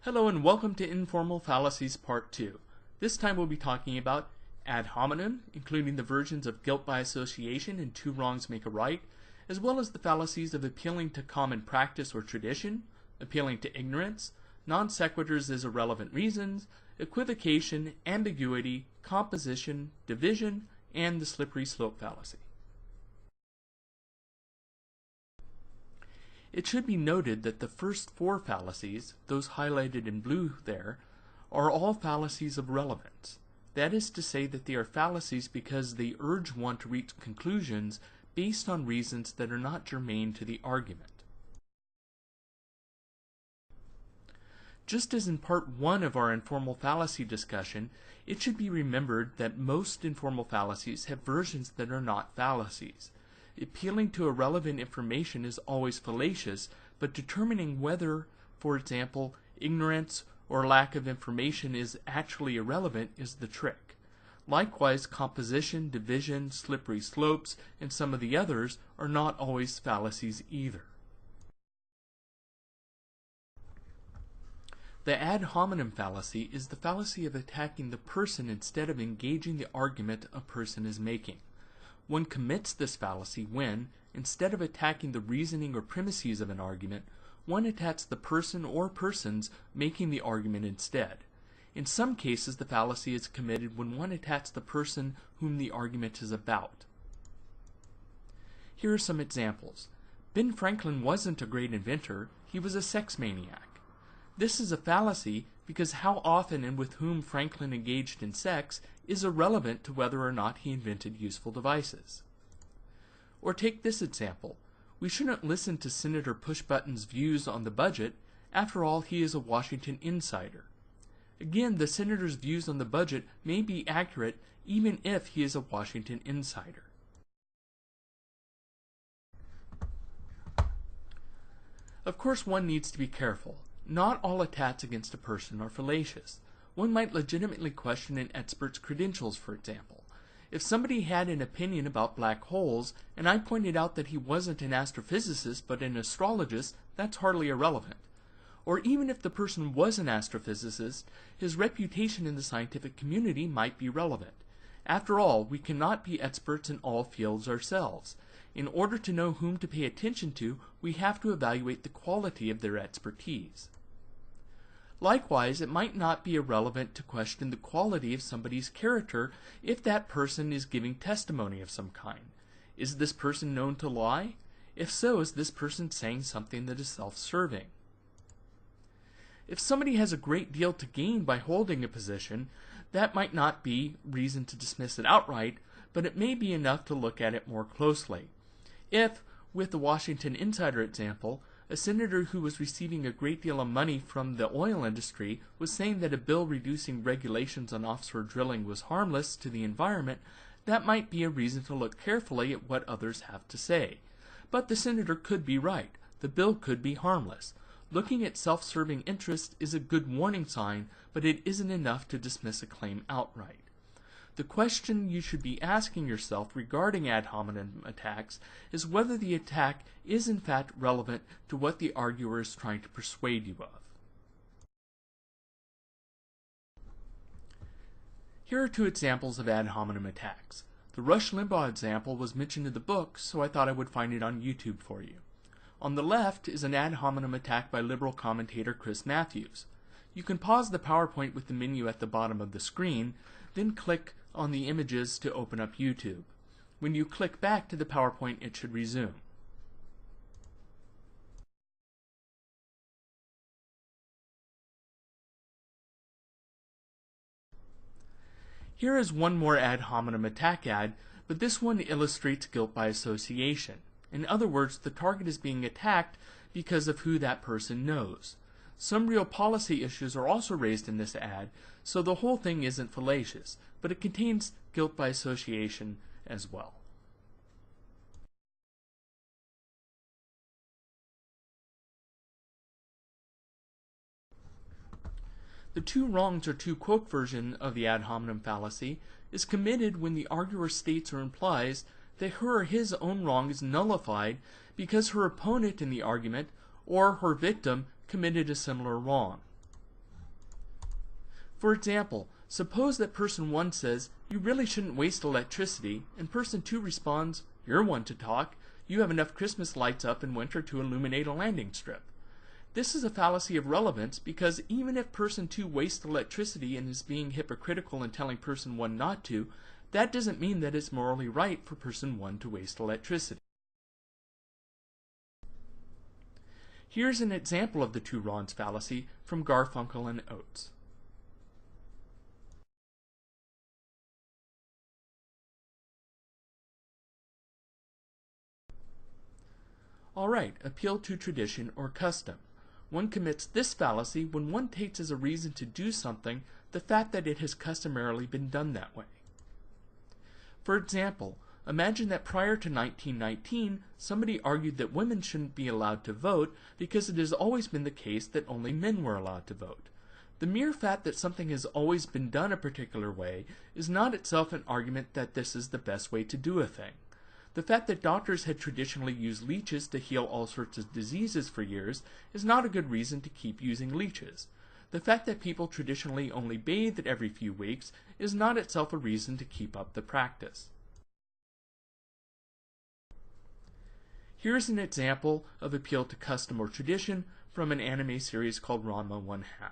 Hello and welcome to Informal Fallacies Part 2. This time we'll be talking about ad hominem, including the versions of guilt by association and two wrongs make a right, as well as the fallacies of appealing to common practice or tradition, appealing to ignorance, non sequiturs as irrelevant reasons, equivocation, ambiguity, composition, division, and the slippery slope fallacy. It should be noted that the first four fallacies, those highlighted in blue there, are all fallacies of relevance. That is to say that they are fallacies because they urge one to reach conclusions based on reasons that are not germane to the argument. Just as in part 1 of our informal fallacy discussion, it should be remembered that most informal fallacies have versions that are not fallacies. Appealing to irrelevant information is always fallacious, but determining whether, for example, ignorance or lack of information is actually irrelevant is the trick. Likewise, composition, division, slippery slopes, and some of the others are not always fallacies either. The ad hominem fallacy is the fallacy of attacking the person instead of engaging the argument a person is making. One commits this fallacy when, instead of attacking the reasoning or premises of an argument, one attacks the person or persons making the argument instead. In some cases, the fallacy is committed when one attacks the person whom the argument is about. Here are some examples. Ben Franklin wasn't a great inventor, he was a sex maniac. This is a fallacy because how often and with whom Franklin engaged in sex is irrelevant to whether or not he invented useful devices. Or take this example. We shouldn't listen to Senator Pushbutton's views on the budget. After all, he is a Washington insider. Again, the senator's views on the budget may be accurate even if he is a Washington insider. Of course, one needs to be careful. Not all attacks against a person are fallacious. One might legitimately question an expert's credentials, for example. If somebody had an opinion about black holes, and I pointed out that he wasn't an astrophysicist but an astrologist, that's hardly irrelevant. Or even if the person was an astrophysicist, his reputation in the scientific community might be relevant. After all, we cannot be experts in all fields ourselves. In order to know whom to pay attention to, we have to evaluate the quality of their expertise. Likewise, it might not be irrelevant to question the quality of somebody's character if that person is giving testimony of some kind. Is this person known to lie? If so, is this person saying something that is self-serving? If somebody has a great deal to gain by holding a position, that might not be reason to dismiss it outright, but it may be enough to look at it more closely. If, with the Washington insider example, a senator who was receiving a great deal of money from the oil industry was saying that a bill reducing regulations on offshore drilling was harmless to the environment, that might be a reason to look carefully at what others have to say. But the senator could be right. The bill could be harmless. Looking at self-serving interest is a good warning sign, but it isn't enough to dismiss a claim outright. The question you should be asking yourself regarding ad hominem attacks is whether the attack is in fact relevant to what the arguer is trying to persuade you of. Here are two examples of ad hominem attacks. The Rush Limbaugh example was mentioned in the book, so I thought I would find it on YouTube for you. On the left is an ad hominem attack by liberal commentator Chris Matthews. You can pause the PowerPoint with the menu at the bottom of the screen, then click on the images to open up YouTube. When you click back to the PowerPoint, it should resume. Here is one more ad hominem attack ad, but this one illustrates guilt by association. In other words, the target is being attacked because of who that person knows. Some real policy issues are also raised in this ad, so the whole thing isn't fallacious, but it contains guilt by association as well. The two wrongs or two quote version of the ad hominem fallacy is committed when the arguer states or implies that her or his own wrong is nullified because her opponent in the argument or her victim committed a similar wrong. For example, suppose that person 1 says, "You really shouldn't waste electricity," and person 2 responds, "You're one to talk. You have enough Christmas lights up in winter to illuminate a landing strip." This is a fallacy of relevance because even if person 2 wastes electricity and is being hypocritical and telling person 1 not to, that doesn't mean that it's morally right for person 1 to waste electricity. Here's an example of the two wrongs fallacy from Garfunkel and Oates. Alright, appeal to tradition or custom. One commits this fallacy when one takes as a reason to do something the fact that it has customarily been done that way. For example, imagine that prior to 1919, somebody argued that women shouldn't be allowed to vote because it has always been the case that only men were allowed to vote. The mere fact that something has always been done a particular way is not itself an argument that this is the best way to do a thing. The fact that doctors had traditionally used leeches to heal all sorts of diseases for years is not a good reason to keep using leeches. The fact that people traditionally only bathed every few weeks is not itself a reason to keep up the practice. Here's an example of appeal to custom or tradition from an anime series called Ranma 1/2.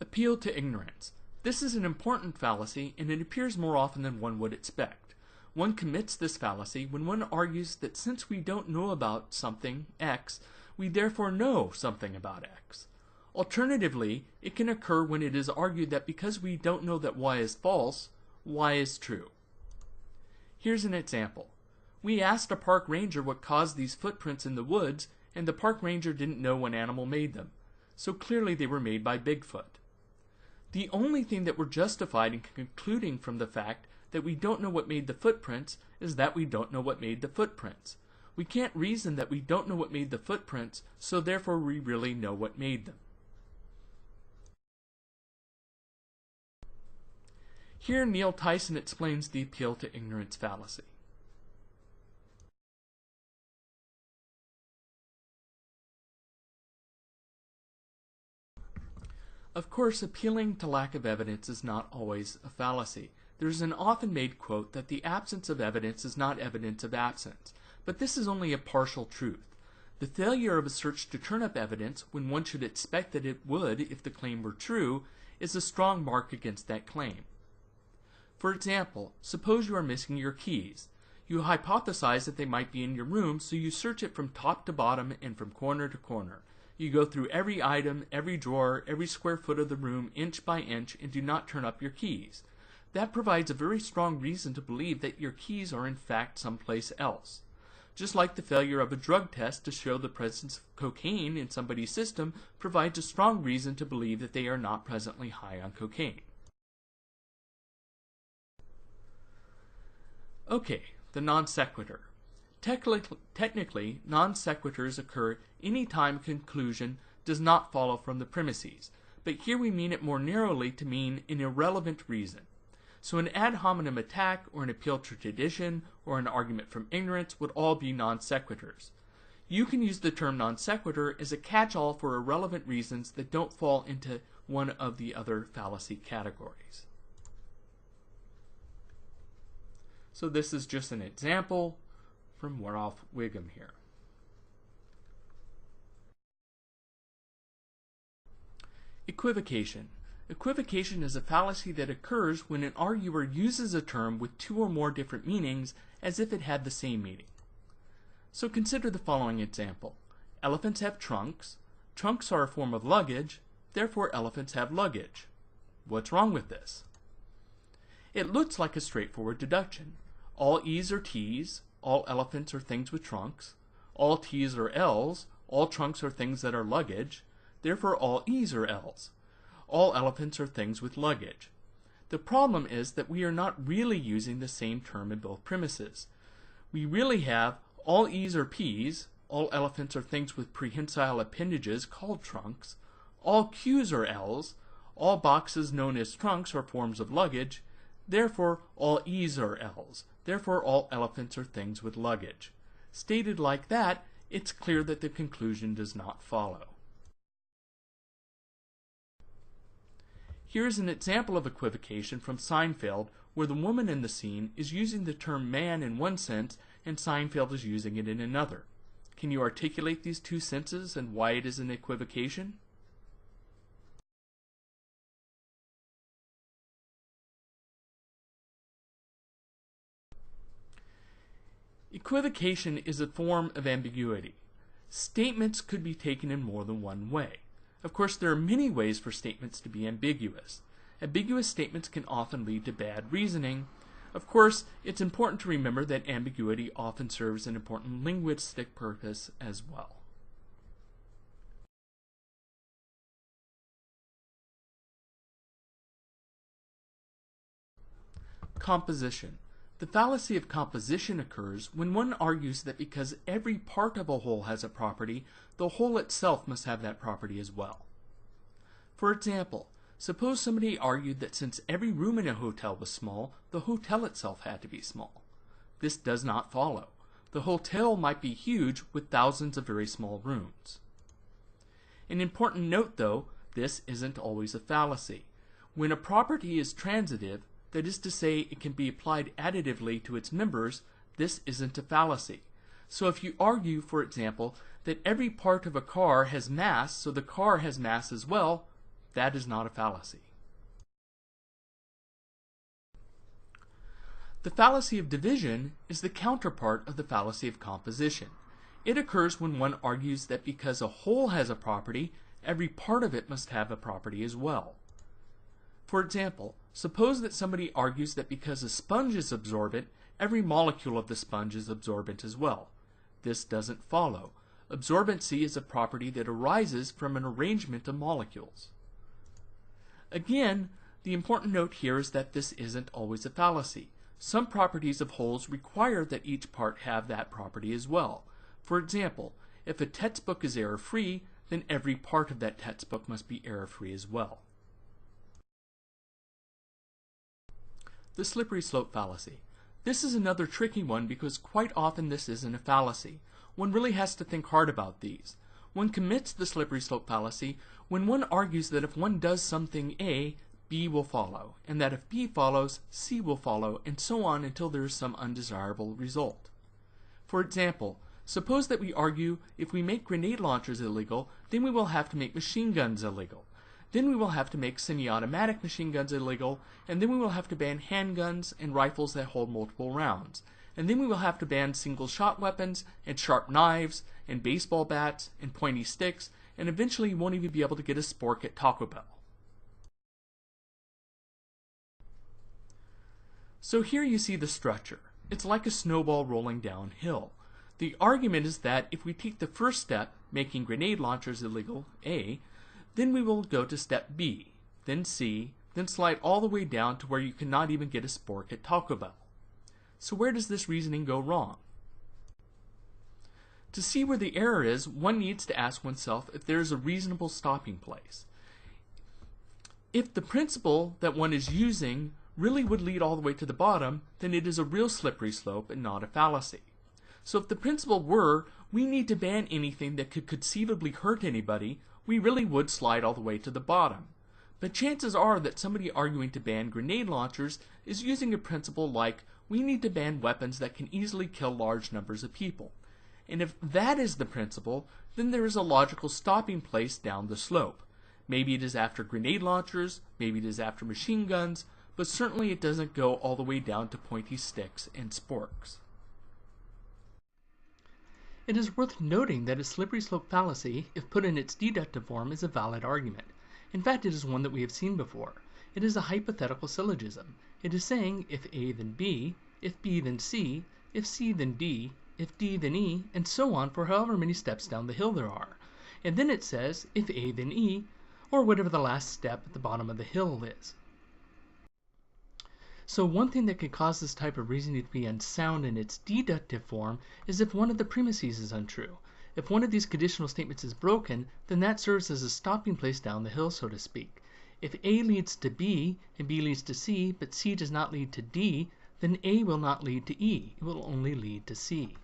Appeal to ignorance. This is an important fallacy, and it appears more often than one would expect. One commits this fallacy when one argues that since we don't know about something, X, we therefore know something about X. Alternatively, it can occur when it is argued that because we don't know that Y is false, Y is true. Here's an example. We asked a park ranger what caused these footprints in the woods, and the park ranger didn't know what animal made them. So clearly they were made by Bigfoot. The only thing that we're justified in concluding from the fact that we don't know what made the footprints is that we don't know what made the footprints. We can't reason that we don't know what made the footprints, so therefore we really know what made them. Here Neil Tyson explains the appeal to ignorance fallacy. Of course, appealing to lack of evidence is not always a fallacy. There's an often made quote that the absence of evidence is not evidence of absence, but this is only a partial truth. The failure of a search to turn up evidence when one should expect that it would if the claim were true is a strong mark against that claim. For example, suppose you are missing your keys. You hypothesize that they might be in your room, so you search it from top to bottom and from corner to corner. You go through every item, every drawer, every square foot of the room, inch by inch, and do not turn up your keys. That provides a very strong reason to believe that your keys are in fact someplace else. Just like the failure of a drug test to show the presence of cocaine in somebody's system provides a strong reason to believe that they are not presently high on cocaine. Okay, the non sequitur. Technically, non sequiturs occur any time a conclusion does not follow from the premises, but here we mean it more narrowly to mean an irrelevant reason. So an ad hominem attack, or an appeal to tradition, or an argument from ignorance would all be non sequiturs. You can use the term non sequitur as a catch-all for irrelevant reasons that don't fall into one of the other fallacy categories. So this is just an example from Ralph Wiggum here. Equivocation. Equivocation is a fallacy that occurs when an arguer uses a term with two or more different meanings as if it had the same meaning. So consider the following example. Elephants have trunks. Trunks are a form of luggage, therefore elephants have luggage. What's wrong with this? It looks like a straightforward deduction. All E's are T's, all elephants are things with trunks, all T's are L's, all trunks are things that are luggage, therefore all E's are L's. All elephants are things with luggage. The problem is that we are not really using the same term in both premises. We really have all E's are P's, all elephants are things with prehensile appendages called trunks, all Q's are L's, all boxes known as trunks are forms of luggage, therefore all E's are L's, therefore all elephants are things with luggage. Stated like that, it's clear that the conclusion does not follow. Here is an example of equivocation from Seinfeld, where the woman in the scene is using the term man in one sense and Seinfeld is using it in another. Can you articulate these two senses and why it is an equivocation? Equivocation is a form of ambiguity. Statements could be taken in more than one way. Of course, there are many ways for statements to be ambiguous. Ambiguous statements can often lead to bad reasoning. Of course, it's important to remember that ambiguity often serves an important linguistic purpose as well. Composition. The fallacy of composition occurs when one argues that because every part of a whole has a property, the whole itself must have that property as well. For example, suppose somebody argued that since every room in a hotel was small, the hotel itself had to be small. This does not follow. The hotel might be huge with thousands of very small rooms. An important note though, this isn't always a fallacy. When a property is transitive, that is to say, it can be applied additively to its members, this isn't a fallacy. So if you argue, for example, that every part of a car has mass, so the car has mass as well, that is not a fallacy. The fallacy of division is the counterpart of the fallacy of composition. It occurs when one argues that because a whole has a property, every part of it must have a property as well. For example, suppose that somebody argues that because a sponge is absorbent, every molecule of the sponge is absorbent as well. This doesn't follow. Absorbency is a property that arises from an arrangement of molecules. Again, the important note here is that this isn't always a fallacy. Some properties of wholes require that each part have that property as well. For example, if a textbook is error-free, then every part of that textbook must be error-free as well. The slippery slope fallacy. This is another tricky one because quite often this isn't a fallacy. One really has to think hard about these. One commits the slippery slope fallacy when one argues that if one does something A, B will follow, and that if B follows, C will follow, and so on until there is some undesirable result. For example, suppose that we argue if we make grenade launchers illegal, then we will have to make machine guns illegal. Then we will have to make semi-automatic machine guns illegal, and then we will have to ban handguns and rifles that hold multiple rounds. And then we will have to ban single-shot weapons, and sharp knives, and baseball bats, and pointy sticks, and eventually you won't even be able to get a spork at Taco Bell. So here you see the structure. It's like a snowball rolling downhill. The argument is that if we take the first step, making grenade launchers illegal, A, then we will go to step B, then C, then slide all the way down to where you cannot even get a spork at Taco Bell. So where does this reasoning go wrong? To see where the error is, one needs to ask oneself if there is a reasonable stopping place. If the principle that one is using really would lead all the way to the bottom, then it is a real slippery slope and not a fallacy. So if the principle were, we need to ban anything that could conceivably hurt anybody, we really would slide all the way to the bottom. But chances are that somebody arguing to ban grenade launchers is using a principle like, we need to ban weapons that can easily kill large numbers of people. And if that is the principle, then there is a logical stopping place down the slope. Maybe it is after grenade launchers, maybe it is after machine guns, but certainly it doesn't go all the way down to pointy sticks and sporks. It is worth noting that a slippery slope fallacy, if put in its deductive form, is a valid argument. In fact, it is one that we have seen before. It is a hypothetical syllogism. It is saying, if A then B, if B then C, if C then D, if D then E, and so on for however many steps down the hill there are. And then it says, if A then E, or whatever the last step at the bottom of the hill is. So one thing that could cause this type of reasoning to be unsound in its deductive form is if one of the premises is untrue. If one of these conditional statements is broken, then that serves as a stopping place down the hill, so to speak. If A leads to B and B leads to C, but C does not lead to D, then A will not lead to E. It will only lead to C.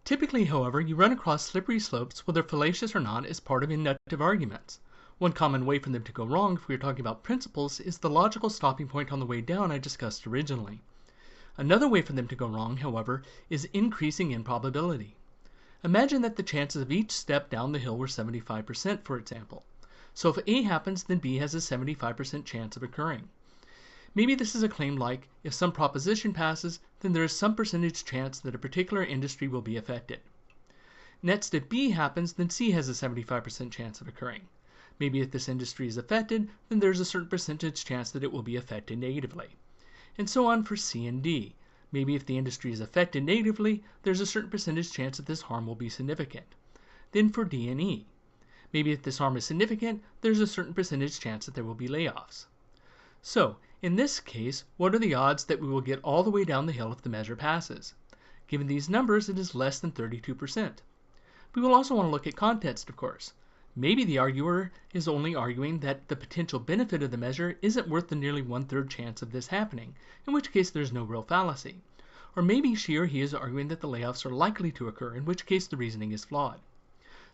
Typically, however, you run across slippery slopes, whether fallacious or not, as part of inductive arguments. One common way for them to go wrong, if we are talking about principles, is the logical stopping point on the way down I discussed originally. Another way for them to go wrong, however, is increasing improbability. Imagine that the chances of each step down the hill were 75%, for example. So if A happens, then B has a 75% chance of occurring. Maybe this is a claim like, if some proposition passes, then there is some percentage chance that a particular industry will be affected. Next, if B happens, then C has a 75% chance of occurring. Maybe if this industry is affected, then there's a certain percentage chance that it will be affected negatively. And so on for C and D. Maybe if the industry is affected negatively, there's a certain percentage chance that this harm will be significant. Then for D and E. Maybe if this harm is significant, there's a certain percentage chance that there will be layoffs. So, in this case, what are the odds that we will get all the way down the hill if the measure passes? Given these numbers, it is less than 32%. We will also want to look at context, of course. Maybe the arguer is only arguing that the potential benefit of the measure isn't worth the nearly 1/3 chance of this happening, in which case there's no real fallacy. Or maybe she or he is arguing that the layoffs are likely to occur, in which case the reasoning is flawed.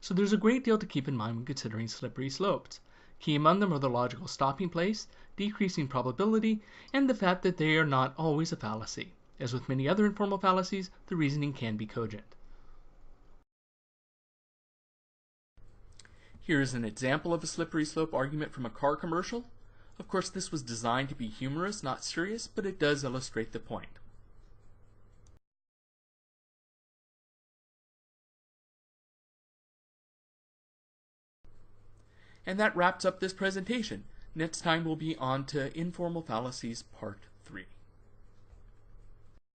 So there's a great deal to keep in mind when considering slippery slopes. Key among them are the logical stopping place, decreasing probability, and the fact that they are not always a fallacy. As with many other informal fallacies, the reasoning can be cogent. Here is an example of a slippery slope argument from a car commercial. Of course, this was designed to be humorous, not serious, but it does illustrate the point. And that wraps up this presentation. Next time we'll be on to Informal Fallacies Part 3.